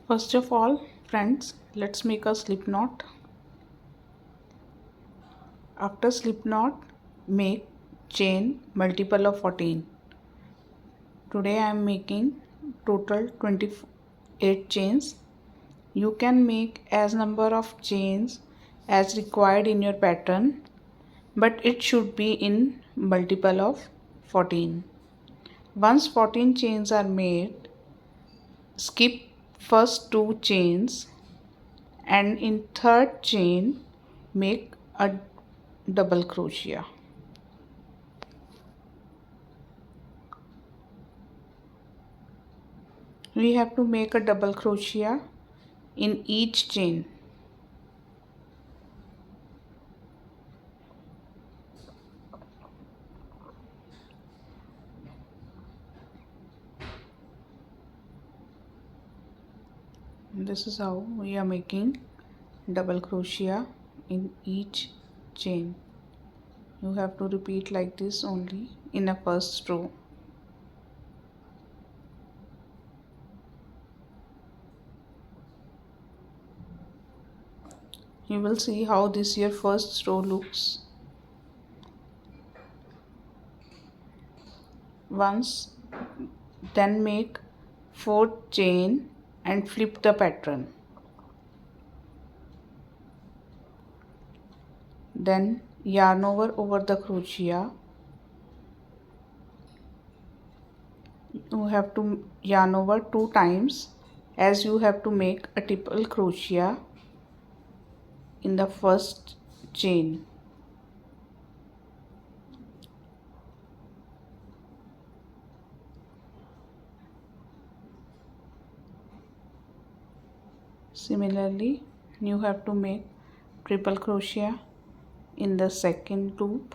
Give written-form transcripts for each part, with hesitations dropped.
First of all, friends, let's make a slip knot. After slip knot, make chain multiple of 14. Today I am making total 28 chains. You can make as number of chains as required in your pattern, but it should be in multiple of 14. Once 14 chains are made, skip first 2 chains and in third chain make a double crochet. We have to make a double crochet in each chain. This is how we are making double crochet in each chain. You have to repeat like this only in a first row. You will see how this your first row looks. Once, then make 4th chain and flip the pattern. Then yarn over the crochet. You have to yarn over 2 times, as you have to make a triple crochet in the first chain. Similarly, you have to make triple crochet in the second loop.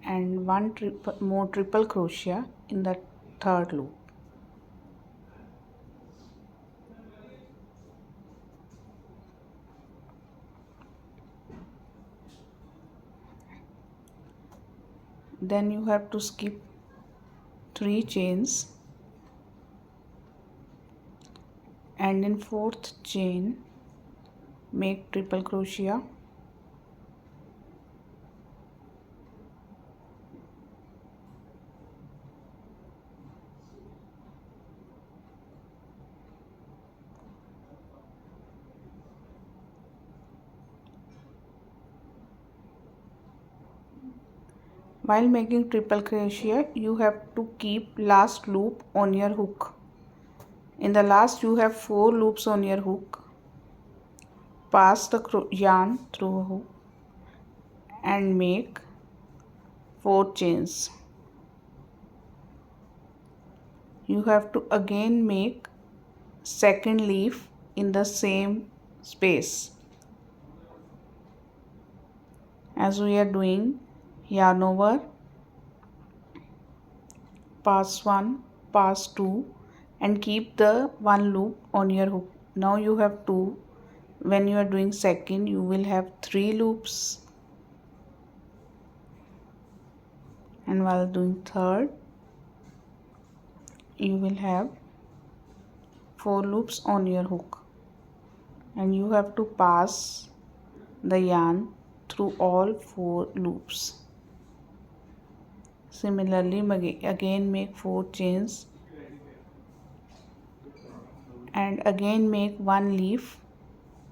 And one more triple crochet in the third loop. Then you have to skip 3 chains and in 4th chain make triple crochet. While making triple crochet, you have to keep last loop on your hook. In the last you have 4 loops on your hook. Pass the yarn through a hook and make 4 chains. You have to again make second leaf in the same space. As we are doing, yarn over, pass 1, pass 2 and keep the 1 loop on your hook. Now you have 2. When you are doing second, you will have 3 loops, and while doing third, you will have 4 loops on your hook, and you have to pass the yarn through all 4 loops. Similarly, again make 4 chains and again make 1 leaf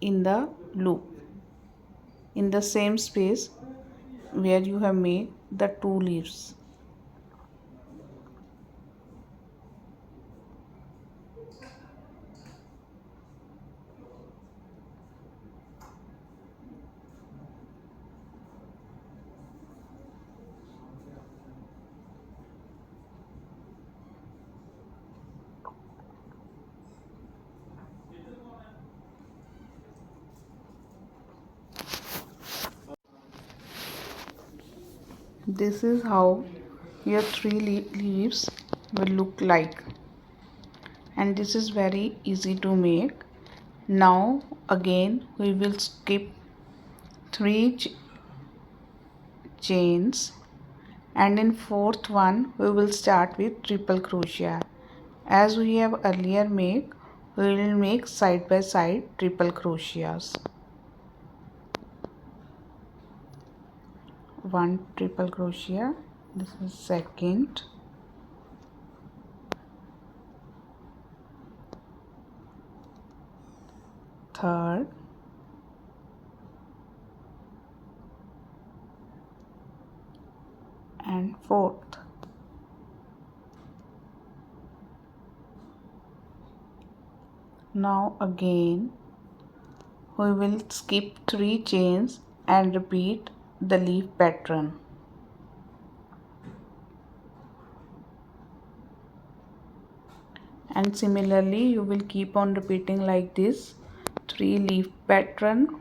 in the loop in the same space where you have made the 2 leaves. This is how your 3 leaves will look like, and this is very easy to make. Now again we will skip 3 chains and in fourth one we will start with triple crochet. As we have earlier made, we will make side by side triple crochets. One triple crochet, this is second, third, and fourth. Now again we will skip 3 chains and repeat the leaf pattern. And similarly you will keep on repeating like this, 3 leaf pattern,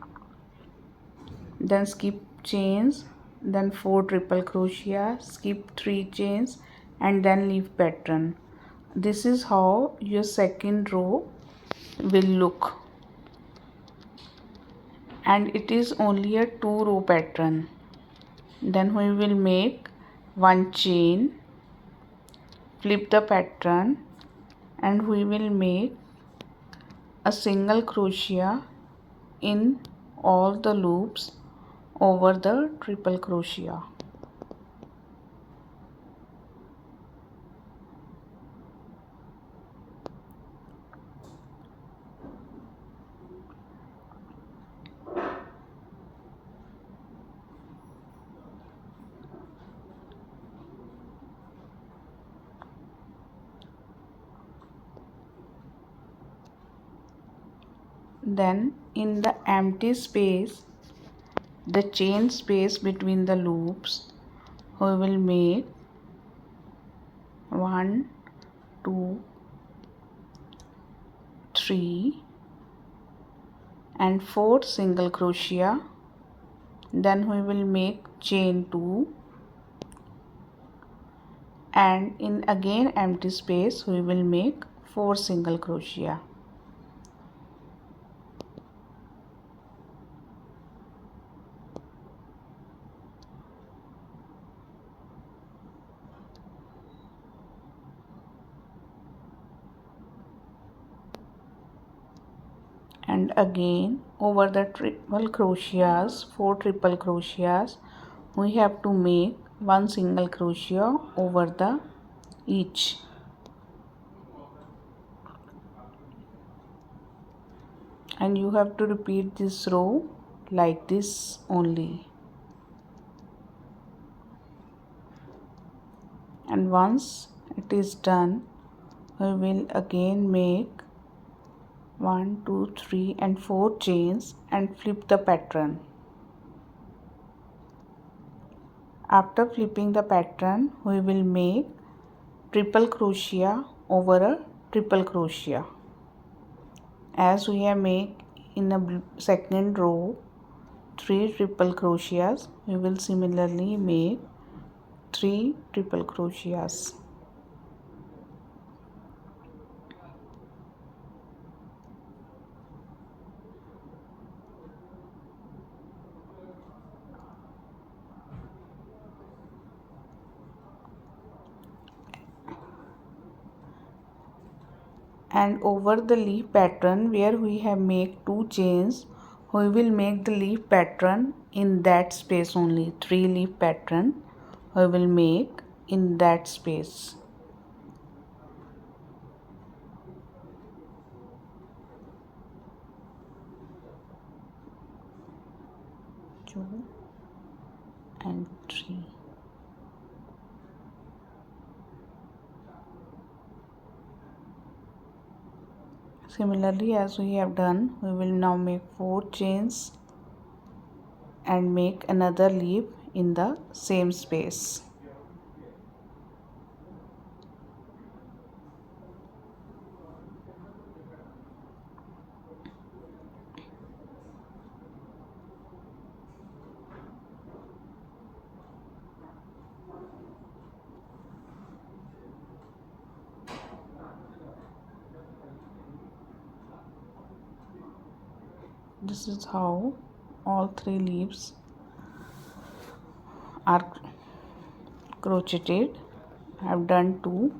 then skip chains, then 4 triple crochet, skip 3 chains and then leaf pattern. This is how your second row will look, and it is only a 2 row pattern. Then we will make 1 chain, flip the pattern, and we will make a single crochet in all the loops over the triple crochet. Then in the empty space, the chain space between the loops, we will make 1, 2, 3 and 4 single crochet. Then we will make chain 2, and in again empty space we will make 4 single crochet. And again over the triple crochets, 4 triple crochets, we have to make 1 single crochet over the each. And you have to repeat this row like this only. And once it is done, we will again make 1, 2, 3 and 4 chains and flip the pattern. After flipping the pattern, we will make triple crochet over a triple crochet. As we have made in the second row 3 triple crochets, we will similarly make 3 triple crochets. And over the leaf pattern where we have made 2 chains, we will make the leaf pattern in that space only. 3 leaf pattern we will make in that space. Two and 3. Similarly, as we have done, we will now make 4 chains and make another leaf in the same space. This is how all 3 leaves are crocheted. I have done 2.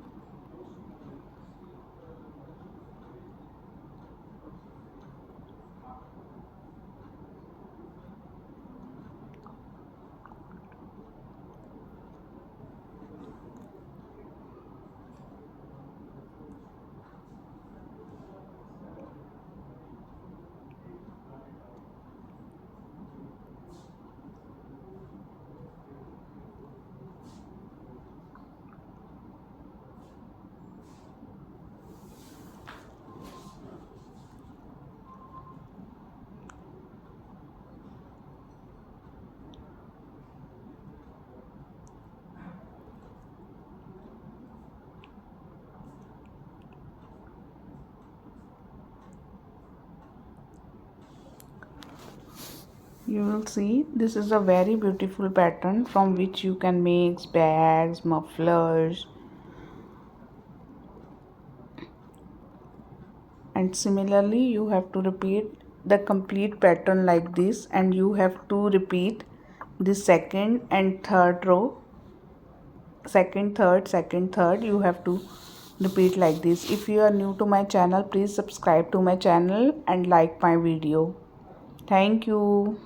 You will see this is a very beautiful pattern from which you can make bags, mufflers, and similarly you have to repeat the complete pattern like this, and you have to repeat the second and third row, second third you have to repeat like this. If you are new to my channel, please subscribe to my channel and like my video. Thank you.